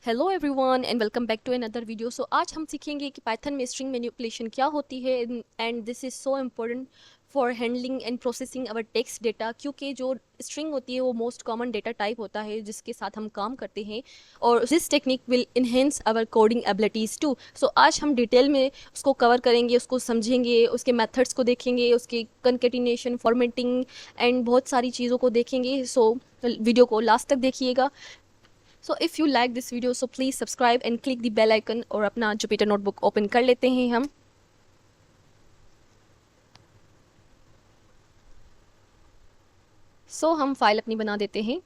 Hello everyone and welcome back to another video. So आज हम सीखेंगे कि पाइथन में स्ट्रिंग मैनिपुलेशन क्या होती है and this is so important for handling and processing our text data, क्योंकि जो स्ट्रिंग होती है वो मोस्ट कॉमन डेटा टाइप होता है जिसके साथ हम काम करते हैं और this technique will enhance our coding abilities too. So आज हम डिटेल में उसको कवर करेंगे, उसको समझेंगे, उसके मेथड्स को देखेंगे, उसकी कंकेटिनेशन, फॉर्मेटिंग एंड बहुत सारी चीज़ों को देखेंगे। सो वीडियो को लास्ट तक देखिएगा। So if you like this video so please subscribe and click the bell icon. और अपना जुपिटर नोटबुक ओपन कर लेते हैं हम। हम फाइल अपनी बना देते हैं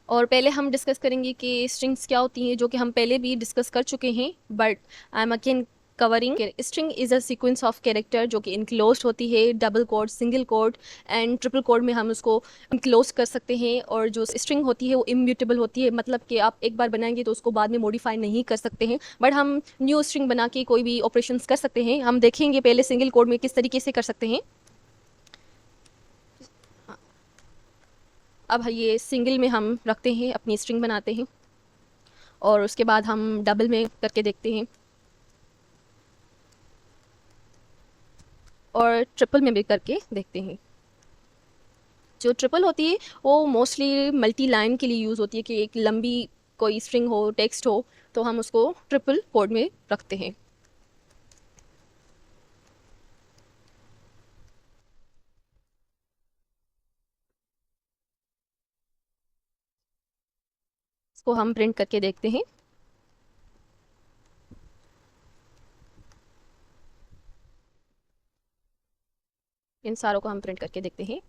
और पहले हम डिस्कस करेंगे कि स्ट्रिंग्स क्या होती हैं, जो कि हम पहले भी डिस्कस कर चुके हैं, but I am again covering. String is a sequence of character जो कि इनक्लोज्ड होती है, double quote, single code and triple code में हम उसको इनक्लोज कर सकते हैं। और जो स्ट्रिंग होती है वो इम्यूटेबल होती है, मतलब कि आप एक बार बनाएंगे तो उसको बाद में मॉडिफाई नहीं कर सकते हैं, बट हम न्यू स्ट्रिंग बना के कोई भी ऑपरेशंस कर सकते हैं। हम देखेंगे पहले सिंगल कोड में किस तरीके से कर सकते हैं। अब ये सिंगल में हम रखते हैं, अपनी स्ट्रिंग बनाते हैं और उसके बाद हम डबल में करके देखते हैं और ट्रिपल में भी करके देखते हैं। जो ट्रिपल होती है वो मोस्टली मल्टी लाइन के लिए यूज़ होती है, कि एक लंबी कोई स्ट्रिंग हो, टेक्स्ट हो, तो हम उसको ट्रिपल कोड में रखते हैं। इसको हम प्रिंट करके देखते हैं। इन सारों को हम प्रिंट करके देखते हैं।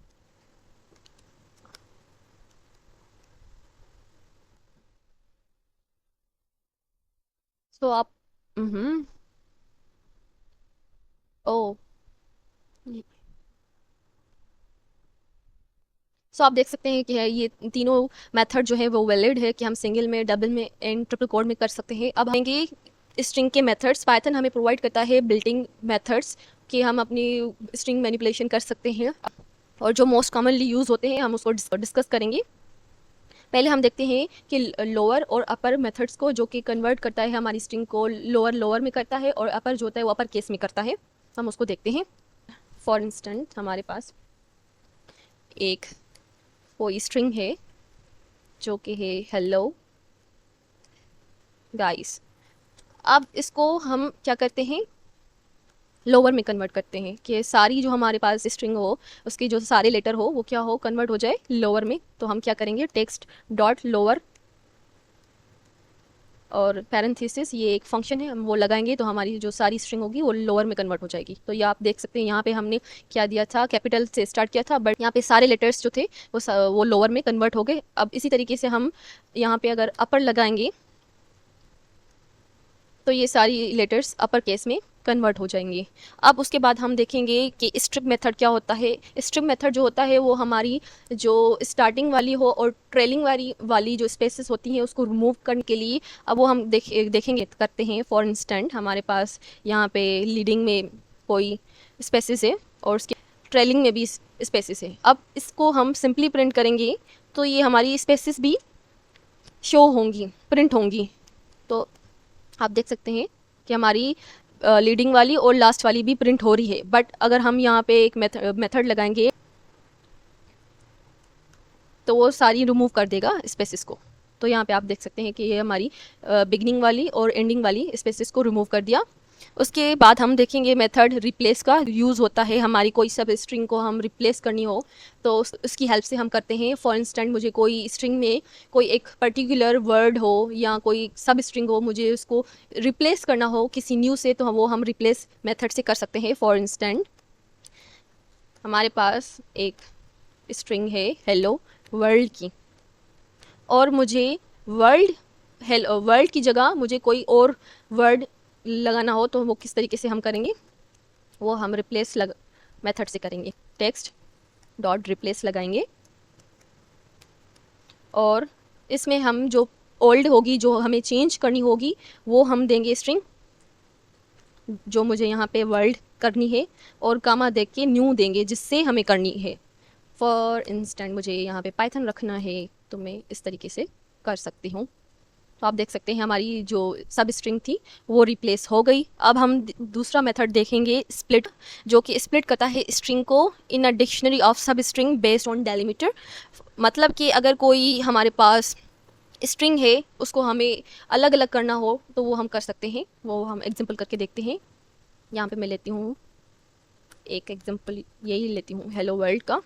आप ओ आप देख सकते हैं कि ये तीनों मेथड जो है वो वैलिड है, कि हम सिंगल में, डबल में एंड ट्रिपल कोड में कर सकते हैं। अब आएंगे स्ट्रिंग के मेथड्स। पाइथन हमें प्रोवाइड करता है बिल्टिंग मेथड्स, कि हम अपनी स्ट्रिंग मैनिपुलेशन कर सकते हैं और जो मोस्ट कॉमनली यूज़ होते हैं हम उसको डिस्कस करेंगे। पहले हम देखते हैं कि लोअर और अपर मेथड्स को, जो कि कन्वर्ट करता है हमारी स्ट्रिंग को, लोअर लोअर में करता है और अपर जो होता है वो अपर केस में करता है। हम उसको देखते हैं। फॉर इंस्टेंट हमारे पास एक कोई स्ट्रिंग है जो कि है हेलो गाइस। अब इसको हम क्या करते हैं, लोअर में कन्वर्ट करते हैं, कि सारी जो हमारे पास स्ट्रिंग हो, उसके जो सारे लेटर हो वो क्या हो, कन्वर्ट हो जाए लोअर में। तो हम क्या करेंगे, टेक्स्ट डॉट लोअर और पैरेंथेसिस, ये एक फंक्शन है, हम वो लगाएंगे तो हमारी जो सारी स्ट्रिंग होगी वो लोअर में कन्वर्ट हो जाएगी। तो ये आप देख सकते हैं, यहाँ पे हमने क्या दिया था, कैपिटल से स्टार्ट किया था, बट यहाँ पे सारे लेटर्स जो थे वो लोअर में कन्वर्ट हो गए। अब इसी तरीके से हम यहाँ पे अगर अपर लगाएंगे तो ये सारी लेटर्स अपर केस में कन्वर्ट हो जाएंगे। अब उसके बाद हम देखेंगे कि स्ट्रिप मेथड क्या होता है। स्ट्रिप मेथड जो होता है वो हमारी जो स्टार्टिंग वाली हो और ट्रेलिंग वाली जो स्पेसेस होती हैं उसको रिमूव करने के लिए, अब वो हम देखेंगे करते हैं। फॉर इंस्टेंट हमारे पास यहाँ पे लीडिंग में कोई स्पेसेस है और उसके ट्रेलिंग में भी स्पेसेस है। अब इसको हम सिंपली प्रिंट करेंगे तो ये हमारी स्पेसेस भी शो होंगी, प्रिंट होंगी। तो आप देख सकते हैं कि हमारी लीडिंग वाली और लास्ट वाली भी प्रिंट हो रही है। बट अगर हम यहाँ पे एक मेथड लगाएंगे तो वो सारी रिमूव कर देगा स्पेसेस को। तो यहाँ पे आप देख सकते हैं कि ये हमारी बिगनिंग वाली और एंडिंग वाली स्पेसेस को रिमूव कर दिया। उसके बाद हम देखेंगे मेथड रिप्लेस का यूज़ होता है। हमारी कोई सब स्ट्रिंग को हम रिप्लेस करनी हो तो उसकी हेल्प से हम करते हैं। फॉर इंस्टेंट मुझे कोई स्ट्रिंग में कोई एक पर्टिकुलर वर्ड हो या कोई सब स्ट्रिंग हो, मुझे उसको रिप्लेस करना हो किसी न्यू से, तो वो हम रिप्लेस मेथड से कर सकते हैं। फॉर इंस्टेंट हमारे पास एक स्ट्रिंग है हेलो वर्ल्ड की, और मुझे वर्ल्ड की जगह मुझे कोई और वर्ड लगाना हो, तो वो किस तरीके से हम करेंगे, वो हम रिप्लेस मेथड से करेंगे। टेक्स्ट डॉट रिप्लेस लगाएंगे और इसमें हम जो ओल्ड होगी, जो हमें चेंज करनी होगी, वो हम देंगे स्ट्रिंग, जो मुझे यहाँ पे वर्ल्ड करनी है, और कामा देख के न्यू देंगे जिससे हमें करनी है। फॉर इंस्टेंट मुझे यहाँ पे पाइथन रखना है तो मैं इस तरीके से कर सकती हूँ। तो आप देख सकते हैं हमारी जो सब स्ट्रिंग थी वो रिप्लेस हो गई। अब हम दूसरा मेथड देखेंगे स्प्लिट, जो कि स्प्लिट करता है स्ट्रिंग को in a dictionary of substring based on delimiter. मतलब कि अगर कोई हमारे पास स्ट्रिंग है उसको हमें अलग अलग करना हो तो वो हम कर सकते हैं। वो हम एग्जांपल करके देखते हैं। यहाँ पे मैं लेती हूँ एक एग्जांपल, यही लेती हूँ हेलो वर्ल्ड का।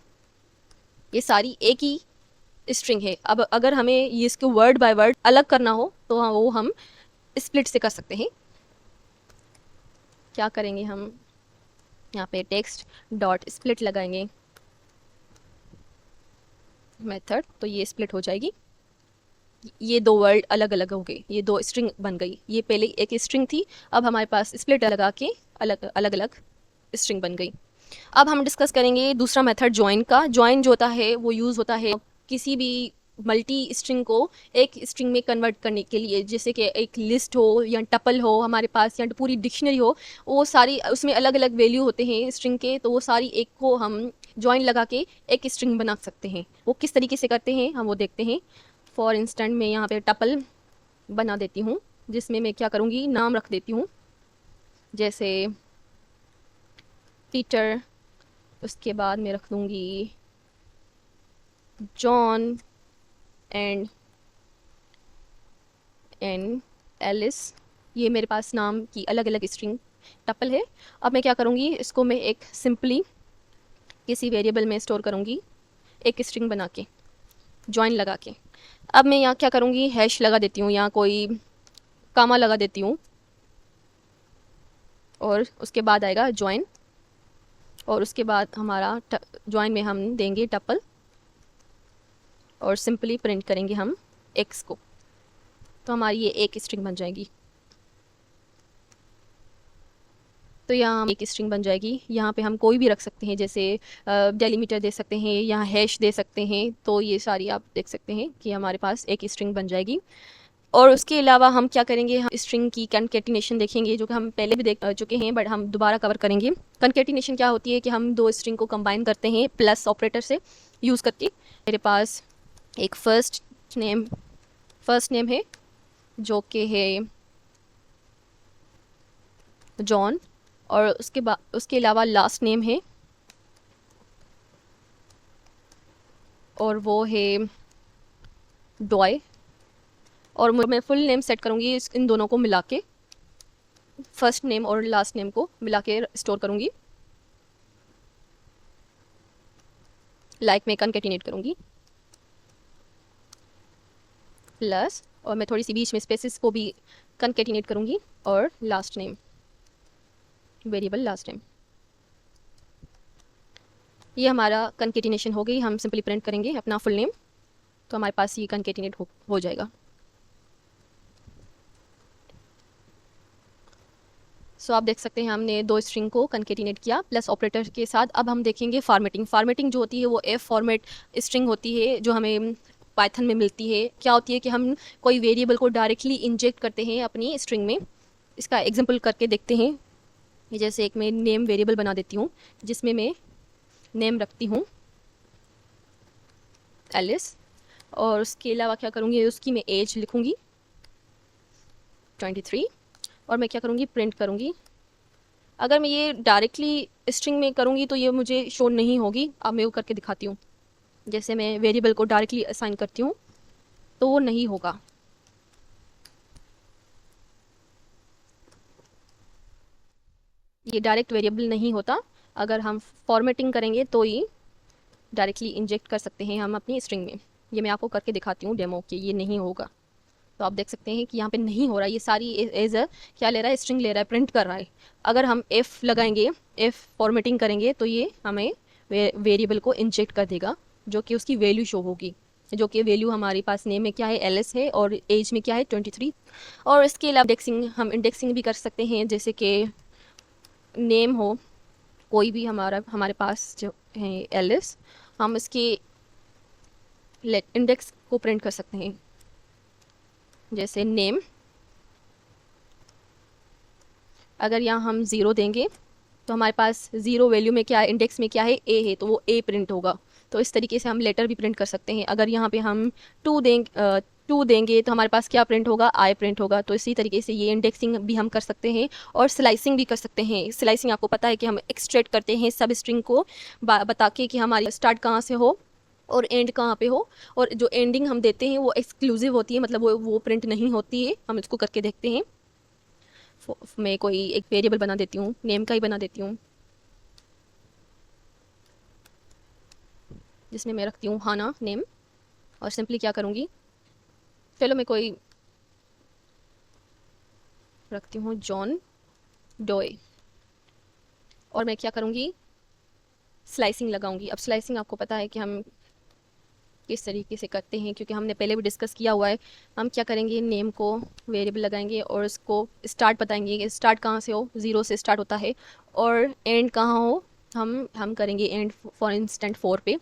ये सारी एक ही स्ट्रिंग है। अब अगर हमें ये इसको वर्ड बाय वर्ड अलग करना हो तो वो हम स्प्लिट से कर सकते हैं। क्या करेंगे हम, यहाँ पे टेक्स्ट डॉट स्प्लिट लगाएंगे मेथड, तो ये स्प्लिट हो जाएगी। ये दो वर्ड अलग अलग हो गए, ये दो स्ट्रिंग बन गई। ये पहले एक स्ट्रिंग थी, अब हमारे पास स्प्लिट लगा के अलग अलग अलग स्ट्रिंग बन गई। अब हम डिस्कस करेंगे दूसरा मेथड ज्वाइन का। ज्वाइन जो होता है वो यूज़ होता है किसी भी मल्टी स्ट्रिंग को एक स्ट्रिंग में कन्वर्ट करने के लिए। जैसे कि एक लिस्ट हो या टपल हो हमारे पास या पूरी डिक्शनरी हो, वो सारी उसमें अलग अलग वैल्यू होते हैं स्ट्रिंग के, तो वो सारी एक को हम ज्वाइन लगा के एक स्ट्रिंग बना सकते हैं। वो किस तरीके से करते हैं हम वो देखते हैं। फॉर इंस्टेंट मैं यहाँ पे टपल बना देती हूँ, जिसमें मैं क्या करूँगी, नाम रख देती हूँ जैसे पीटर, उसके बाद मैं रख दूँगी जॉन एंड एलिस। ये मेरे पास नाम की अलग अलग स्ट्रिंग टपल है। अब मैं क्या करूँगी, इसको मैं एक सिंपली किसी वेरिएबल में स्टोर करूँगी एक स्ट्रिंग बना के जॉइन लगा के। अब मैं यहाँ क्या करूँगी, हैश लगा देती हूँ, यहाँ कोई कामा लगा देती हूँ और उसके बाद आएगा जॉइन, और उसके बाद हमारा जॉइन में हम देंगे टपल और सिंपली प्रिंट करेंगे हम एक्स को, तो हमारी ये एक स्ट्रिंग बन जाएगी। तो यहाँ एक स्ट्रिंग बन जाएगी। यहाँ पे हम कोई भी रख सकते हैं, जैसे डेलीमीटर दे सकते हैं, यहाँ हैश दे सकते हैं। तो ये सारी आप देख सकते हैं कि हमारे पास एक स्ट्रिंग बन जाएगी। और उसके अलावा हम क्या करेंगे, हम स्ट्रिंग की कंकेटिनेशन देखेंगे, जो कि हम पहले भी देख चुके हैं बट हम दोबारा कवर करेंगे। कंकेटिनेशन क्या होती है कि हम दो स्ट्रिंग को कंबाइन करते हैं प्लस ऑपरेटर से यूज़ करके। मेरे पास एक फर्स्ट नेम है जो कि है जॉन, और उसके अलावा लास्ट नेम है और वो है डॉय। और मैं फुल नेम सेट करूँगी इन दोनों को मिला के, फर्स्ट नेम और लास्ट नेम को मिला के स्टोर करूँगी। लाइक मैं कंकेटिनेट करूँगी प्लस, और मैं थोड़ी सी बीच में स्पेसिस को भी कंकेटिनेट करूँगी, और last name variable last name. ये हमारा कंकेटिनेशन हो गई। हम सिंपली प्रिंट करेंगे अपना फुल नेम, तो हमारे पास ये कंकेटिनेट हो जाएगा। सो आप देख सकते हैं हमने दो स्ट्रिंग को कंकेटिनेट किया प्लस ऑपरेटर के साथ। अब हम देखेंगे फॉर्मेटिंग। फॉर्मेटिंग जो होती है वो एफ फॉर्मेट स्ट्रिंग होती है जो हमें पाइथन में मिलती है। क्या होती है कि हम कोई वेरिएबल को डायरेक्टली इंजेक्ट करते हैं अपनी स्ट्रिंग में। इसका एग्जांपल करके देखते हैं। जैसे एक मैं नेम वेरिएबल बना देती हूँ जिसमें मैं नेम रखती हूँ एलिस, और उसके अलावा क्या करूँगी, उसकी मैं एज लिखूँगी 23, और मैं क्या करूँगी, प्रिंट करूँगी। अगर मैं ये डायरेक्टली स्ट्रिंग में करूँगी तो ये मुझे शो नहीं होगी। अब मैं वो करके दिखाती हूँ। जैसे मैं वेरिएबल को डायरेक्टली असाइन करती हूँ तो वो नहीं होगा। ये डायरेक्ट वेरिएबल नहीं होता। अगर हम फॉर्मेटिंग करेंगे तो ये डायरेक्टली इंजेक्ट कर सकते हैं हम अपनी स्ट्रिंग में। ये मैं आपको करके दिखाती हूँ डेमो कि ये नहीं होगा। तो आप देख सकते हैं कि यहाँ पे नहीं हो रहा। ये सारी एज क्या ले रहा है, स्ट्रिंग ले रहा है, प्रिंट कर रहा है। अगर हम एफ लगाएंगे, एफ फॉर्मेटिंग करेंगे तो ये हमें वेरिएबल को इंजेक्ट कर देगा जो कि उसकी वैल्यू शो होगी, जो कि वैल्यू हमारे पास नेम में क्या है एलिस है और एज में क्या है 23। और इसके अलावा इंडेक्सिंग, हम इंडेक्सिंग भी कर सकते हैं। जैसे कि नेम हो कोई भी हमारे पास जो है एलिस, हम इसके इंडेक्स को प्रिंट कर सकते हैं। जैसे नेम, अगर यहाँ हम 0 देंगे तो हमारे पास 0 वैल्यू में क्या है, इंडेक्स में क्या है ए है, तो वो ए प्रिंट होगा। तो इस तरीके से हम लेटर भी प्रिंट कर सकते हैं। अगर यहाँ पे हम 2 टू देंगे तो हमारे पास क्या प्रिंट होगा, आई प्रिंट होगा। तो इसी तरीके से ये इंडेक्सिंग भी हम कर सकते हैं और स्लाइसिंग भी कर सकते हैं। स्लाइसिंग आपको पता है कि हम एक्सट्रैक्ट करते हैं सब स्ट्रिंग को बता के कि हमारी स्टार्ट कहाँ से हो और एंड कहाँ पे हो, और जो एंडिंग हम देते हैं वो एक्सक्लूसिव होती है, मतलब वो प्रिंट नहीं होती है। हम इसको करके देखते हैं। मैं कोई एक वेरिएबल बना देती हूँ, नेम का ही बना देती हूँ, जिसमें मैं रखती हूँ हाना नेम, और सिंपली क्या करूँगी, चलो मैं कोई रखती हूँ जॉन डोए, और मैं क्या करूँगी, स्लाइसिंग लगाऊंगी। अब स्लाइसिंग आपको पता है कि हम किस तरीके से करते हैं, क्योंकि हमने पहले भी डिस्कस किया हुआ है। हम क्या करेंगे, नेम को वेरिएबल लगाएंगे और उसको स्टार्ट बताएंगे कि स्टार्ट कहाँ से हो, ज़ीरो से स्टार्ट होता है, और एंड कहाँ हो, हम करेंगे एंड फॉर इंस्टेंट 4 पे,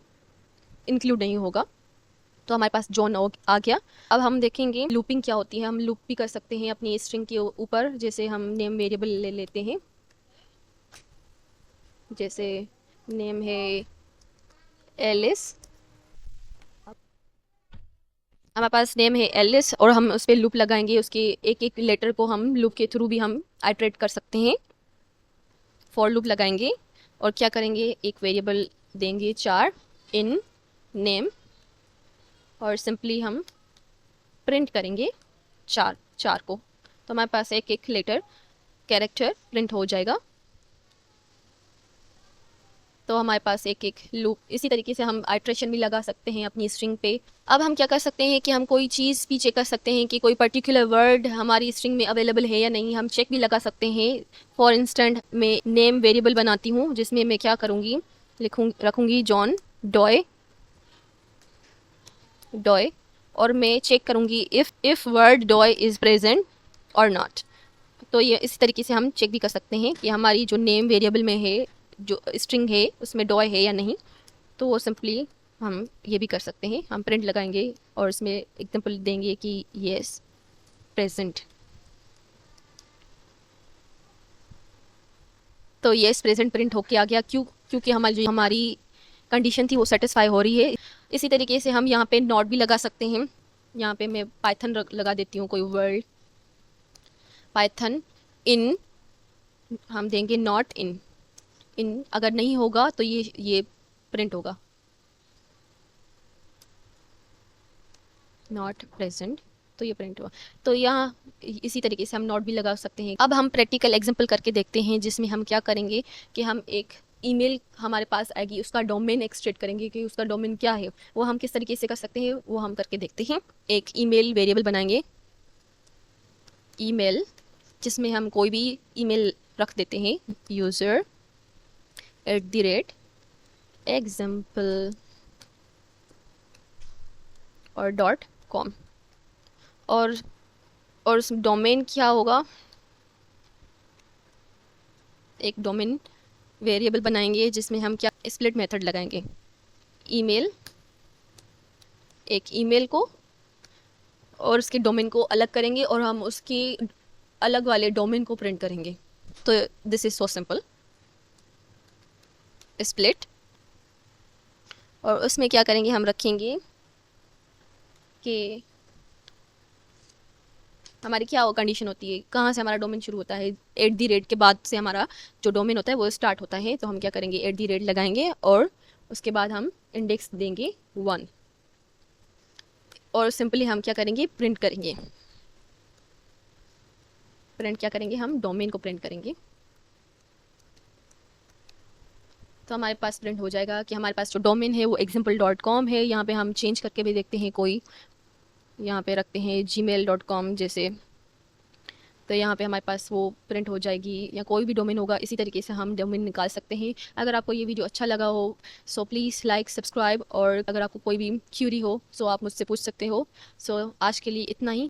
इंक्लूड नहीं होगा। तो हमारे पास जॉन आ गया। अब हम देखेंगे लूपिंग क्या होती है। हम लूप भी कर सकते हैं अपनी स्ट्रिंग के ऊपर, जैसे हम नेम वेरिएबल ले लेते हैं, जैसे नेम है एलिस, हमारे पास नेम है एलिस, और हम उस पर लूप लगाएंगे। उसके एक एक लेटर को हम लूप के थ्रू भी हम आइटरेट कर सकते हैं। फॉर लूप लगाएंगे और क्या करेंगे, एक वेरिएबल देंगे 4 इन नेम, और सिंपली हम प्रिंट करेंगे 4 को। तो हमारे पास एक एक लेटर कैरेक्टर प्रिंट हो जाएगा। तो हमारे पास एक एक लूप, इसी तरीके से हम आइट्रेशन भी लगा सकते हैं अपनी स्ट्रिंग पे। अब हम क्या कर सकते हैं कि हम कोई चीज़ भी चेक कर सकते हैं कि कोई पर्टिकुलर वर्ड हमारी स्ट्रिंग में अवेलेबल है या नहीं। हम चेक भी लगा सकते हैं। फॉर इंस्टेंट मैं नेम वेरिएबल बनाती हूँ, जिसमें मैं क्या करूँगी, रखूँगी जॉन डॉय, और मैं चेक करूँगी if word doe is present और नॉट। तो ये इस तरीके से हम चेक भी कर सकते हैं कि हमारी जो नेम वेरिएबल में है, जो स्ट्रिंग है, उसमें डॉय है या नहीं। तो वो सिंपली हम ये भी कर सकते हैं। हम प्रिंट लगाएंगे और इसमें एग्जांपल देंगे कि येस प्रेजेंट। तो येस प्रेजेंट प्रिंट होके आ गया, क्योंकि हमारी कंडीशन थी वो सेटिस्फाई हो रही है। इसी तरीके से हम यहाँ पे नॉट भी लगा सकते हैं। यहाँ पे मैं पाइथन लगा देती हूँ, कोई वर्ड पाइथन इन, हम देंगे नॉट इन अगर नहीं होगा तो ये प्रिंट होगा नॉट प्रेजेंट, तो ये प्रिंट हुआ। तो यहाँ इसी तरीके से हम नॉट भी लगा सकते हैं। अब हम प्रैक्टिकल एग्जांपल करके देखते हैं, जिसमें हम क्या करेंगे कि हम एक ईमेल हमारे पास आएगी, उसका डोमेन एक्सट्रैक्ट करेंगे कि उसका डोमेन क्या है। वो हम किस तरीके से कर सकते हैं वो हम करके देखते हैं। एक ईमेल वेरिएबल बनाएंगे ईमेल, जिसमें हम कोई भी ईमेल रख देते हैं, यूज़र @example और .com, और उस डोमेन क्या होगा, एक डोमेन वेरिएबल बनाएंगे जिसमें हम क्या स्प्लिट मेथड लगाएंगे। ईमेल, एक ईमेल को और उसके डोमेन को अलग करेंगे और हम उसकी अलग वाले डोमेन को प्रिंट करेंगे। तो this is so simple, split, और उसमें क्या करेंगे, हम रखेंगे कि हमारी क्या कंडीशन होती है, कहाँ से हमारा डोमेन शुरू होता है। @ के बाद से हमारा जो डोमेन होता है वो स्टार्ट होता है। तो हम क्या करेंगे, @ लगाएंगे और उसके बाद हम इंडेक्स देंगे 1, और सिंपली हम क्या करेंगे, प्रिंट करेंगे। प्रिंट क्या करेंगे, हम डोमेन को प्रिंट करेंगे। तो हमारे पास प्रिंट हो जाएगा कि हमारे पास जो डोमेन है वो example.com है। यहाँ पे हम चेंज करके भी देखते हैं, कोई यहाँ पे रखते हैं gmail.com जैसे, तो यहाँ पे हमारे पास वो प्रिंट हो जाएगी, या कोई भी डोमेन होगा। इसी तरीके से हम डोमेन निकाल सकते हैं। अगर आपको ये वीडियो अच्छा लगा हो सो प्लीज़ लाइक सब्सक्राइब, और अगर आपको कोई भी क्यूरी हो सो आप मुझसे पूछ सकते हो। सो आज के लिए इतना ही।